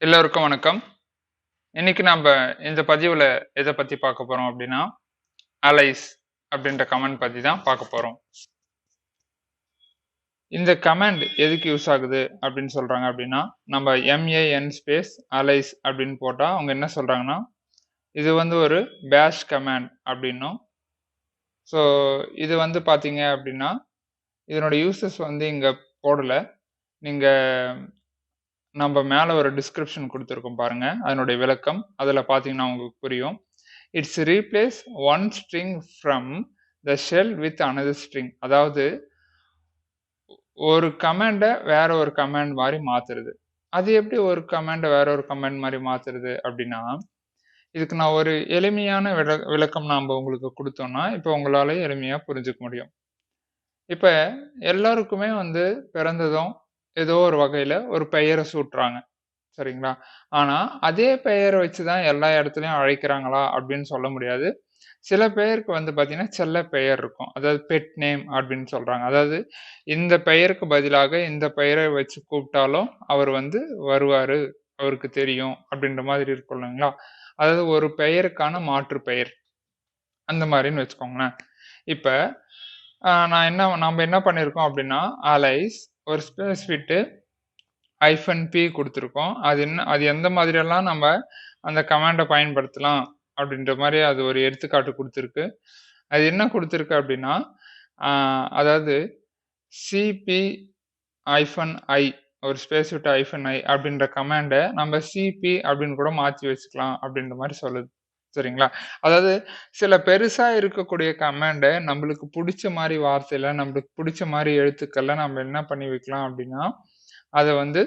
எல்லோருக்கும் வணக்கம். இன்னைக்கு நாம இந்த பதிவுல எதை பத்தி பார்க்க போறோம் அப்படின்னா, alias அப்படின்ற கமாண்ட் பத்தி தான் பார்க்க போறோம். இந்த கமாண்ட் எதுக்கு யூஸ் ஆகுது அப்படின்னு சொல்றாங்க அப்படின்னா, நம்ம MAN ஸ்பேஸ் alias அப்படின்னு போட்டா அவங்க என்ன சொல்றாங்கன்னா, இது வந்து ஒரு பேஷ் கமாண்ட் அப்படின்னும். ஸோ இது வந்து பார்த்தீங்க அப்படின்னா, இதனோட யூசஸ் வந்து இங்க போடல. நீங்க நம்ம மேல ஒரு டிஸ்கிரிப்ஷன் குடுத்திருக்கோம் பாருங்க. அதனுடைய விளக்கம். அதுல பார்த்தீங்கன்னா உங்களுக்கு புரியும். It's replace one string from the shell with another string. அதாவது ஒரு கமாண்ட வேற ஒரு கமாண்ட் மாதிரி மாத்துறது. அது எப்படி ஒரு கமாண்ட வேற ஒரு கமாண்ட் மாதிரி மாத்துறது அப்படின்னா, இதுக்கு நான் ஒரு எளிமையான விளக்கம் நாம உங்களுக்கு குடுத்தோம்னா, இப்ப உங்களால எளிமையா புரிஞ்சுக்க முடியும். இப்ப எல்லாருக்குமே வந்து பிறந்ததும் ஏதோ ஒரு வகையில ஒரு பெயர சூட்டுறாங்க. சரிங்களா? ஆனா, அதே பெயர வச்சு தான் எல்லா இடத்துலயும் அழைக்கிறாங்களா அப்படின்னு சொல்ல முடியாது. சில பேருக்கு வந்து பார்த்தீங்கன்னா, செல்ல பெயர் இருக்கும். அதாவது பெட் நேம் அப்படின்னு சொல்றாங்க. அதாவது இந்த பெயருக்கு பதிலாக இந்த பெயரை வச்சு கூப்பிட்டாலும் அவர் வந்து வருவாரு. அவருக்கு தெரியும் அப்படின்ற மாதிரி இருக்கும் இல்லைங்களா? அதாவது ஒரு பெயருக்கான மாற்று பெயர். அந்த மாரின்னு வச்சுக்கோங்களேன். இப்ப நாம என்ன பண்ணியிருக்கோம் அப்படின்னா, அலைஸ் ஒரு ஸ்பேஸ் விட்டு -p குடுத்துருக்கோம். அது எந்த மாதிரியெல்லாம் நம்ம அந்த கமாண்ட பயன்படுத்தலாம் அப்படின்ற மாரி அது ஒரு எடுத்துக்காட்டு குடுத்திருக்கு. அது என்ன குடுத்திருக்கு அப்படின்னா, ஆ அதாவது cp-i ஒரு ஸ்பேஸ் விட்டு -i அப்படின்ற கமாண்ட நம்ம சிபி அப்படின்னு கூட மாத்தி வச்சுக்கலாம் அப்படின்ற மாரி சொல்லுது. சரிங்களா? அதாவது சில பெருசா இருக்கக்கூடிய கமாண்ட நம்மளுக்கு புடிச்ச மாரி வார்த்தையில, நம்மளுக்கு புடிச்ச மாரி எழுத்துக்கள்ல நம்ம என்ன பண்ணி வைக்கலாம் அப்படின்னா, அத வந்து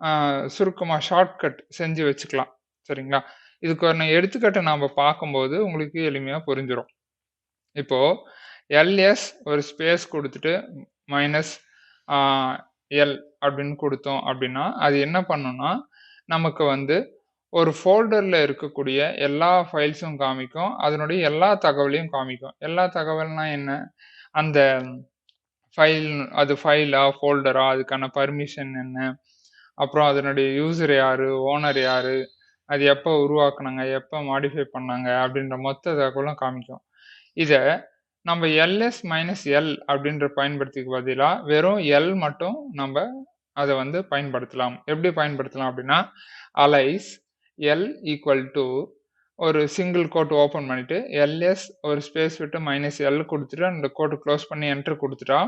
ஆ சுருக்கமா ஷார்ட்கட் செஞ்சு வச்சுக்கலாம். சரிங்களா? இதுக்கான எடுத்துக்காட்ட நாம பார்க்கும்போது உங்களுக்கு எளிமையா புரிஞ்சிரும். இப்போ எல்எஸ் ஒரு ஸ்பேஸ் குடுத்துட்டு மைனஸ் ஆ எல் அப்படின்னு குடுத்தோம் அப்படின்னா, அது என்ன பண்ணும்னா, நமக்கு வந்து ஒரு ஃபோல்டர்ல இருக்கக்கூடிய எல்லா ஃபைல்ஸும் காமிக்கும். அதனுடைய எல்லா தகவலையும் காமிக்கும். எல்லா தகவல்னா என்ன? அந்த ஃபைல் அது ஃபைலா? ஃபோல்டரா? அதுக்கான பர்மிஷன் என்ன? அப்புறம் அதனுடைய யூசர் யாரு? ஓனர் யாரு? அது எப்ப உருவாக்குனாங்க? எப்ப மாடிஃபை பண்ணாங்க? அப்படின்ற மொத்த தகவலும் காமிக்கும். இத நம்ம எல்எஸ் மைனஸ் எல் அப்படின்ற பயன்படுத்திக்கு பதிலா, வெறும் எல் மட்டும் நம்ப அத வந்து பயன்படுத்தலாம். எப்படி பயன்படுத்தலாம் அப்படின்னா, அலைஸ் எல் ஈக்குவல் டூ ஒரு சிங்கிள் கோட் ஓப்பன் பண்ணிட்டு, எல்எஸ் ஒரு ஸ்பேஸ் விட்டு மைனஸ் எல் குடுத்துட்டு, அந்த கோட்ட குளோஸ் பண்ணி என்டர் குடுத்துட்டா,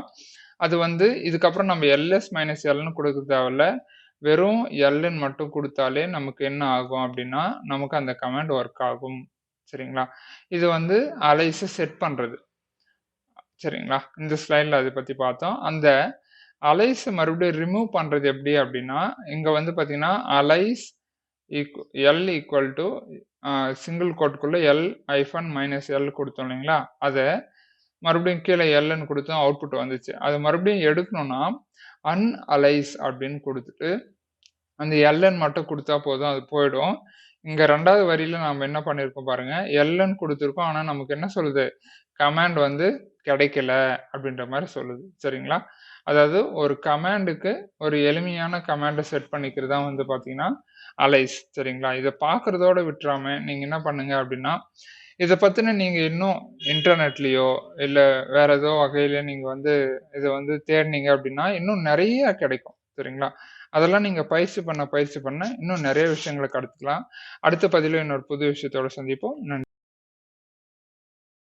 அது வந்து இதுக்கப்புறம் நம்ம எல்எஸ் மைனஸ் எல்ன்னு குடுக்க தேவையில்ல. வெறும் எல்ன்னு மட்டும் குடுத்தாலே நமக்கு என்ன ஆகும் அப்படின்னா, நமக்கு அந்த கமாண்ட் ஒர்க் ஆகும். சரிங்களா? இது வந்து அலைஸ செட் பண்றது. சரிங்களா? இந்த ஸ்லைட்ல அத பத்தி பார்த்தோம். அந்த அலைஸ மறுபடியும் ரிமூவ் பண்றது எப்படி அப்படின்னா, இங்க வந்து பார்த்தீங்கன்னா, அலைஸ் ஈக் எல் ஈக்குவல் டூ சிங்கிள் கோட்டுக்குள்ள எல் ஹைஃபன் மைனஸ் எல் குடுத்தோம் இல்லைங்களா? அத மறுபடியும் கீழ எல்ன்னு குடுத்தோம் அவுட்புட் வந்துச்சு. அத மறுபடியும் எடுக்கணும்னா, அன்அலைஸ் அப்படின்னு குடுத்துட்டு அந்த எல்என் மட்டும் குடுத்தா போதும். அது போயிடும். இங்க 2வது வரியில நாம என்ன பண்ணியிருக்கோம் பாருங்க. எல்என் குடுத்திருக்கோம். ஆனா நமக்கு என்ன சொல்லுது? கமாண்ட் வந்து கிடைக்கல அப்படின்ற மாரி சொல்லுது. சரிங்களா? அதாவது ஒரு கமாண்டுக்கு ஒரு எளிமையான கமாண்ட செட் பண்ணிக்கிறது தான் வந்து பார்த்தீங்கன்னா, அலைஸ் சரிங்களா? இத பார்க்கிறதோட விட்டுறாம நீங்க என்ன பண்ணுங்க அப்படின்னா, இத பத்தின நீங்க இன்னும் இன்டர்நெட்லயோ, இல்ல வேற ஏதோ வகையில நீங்க வந்து இத வந்து தேடுனீங்க அப்படின்னா, இன்னும் நெறைய கிடைக்கும். சரிங்களா? அதெல்லாம் நீங்க பயிற்சி பண்ண இன்னும் நெறைய விஷயங்கள கத்துக்கலாம். அடுத்த பதிவில இன்னொரு புது விஷயத்தோட சந்திப்போம். நன்றி.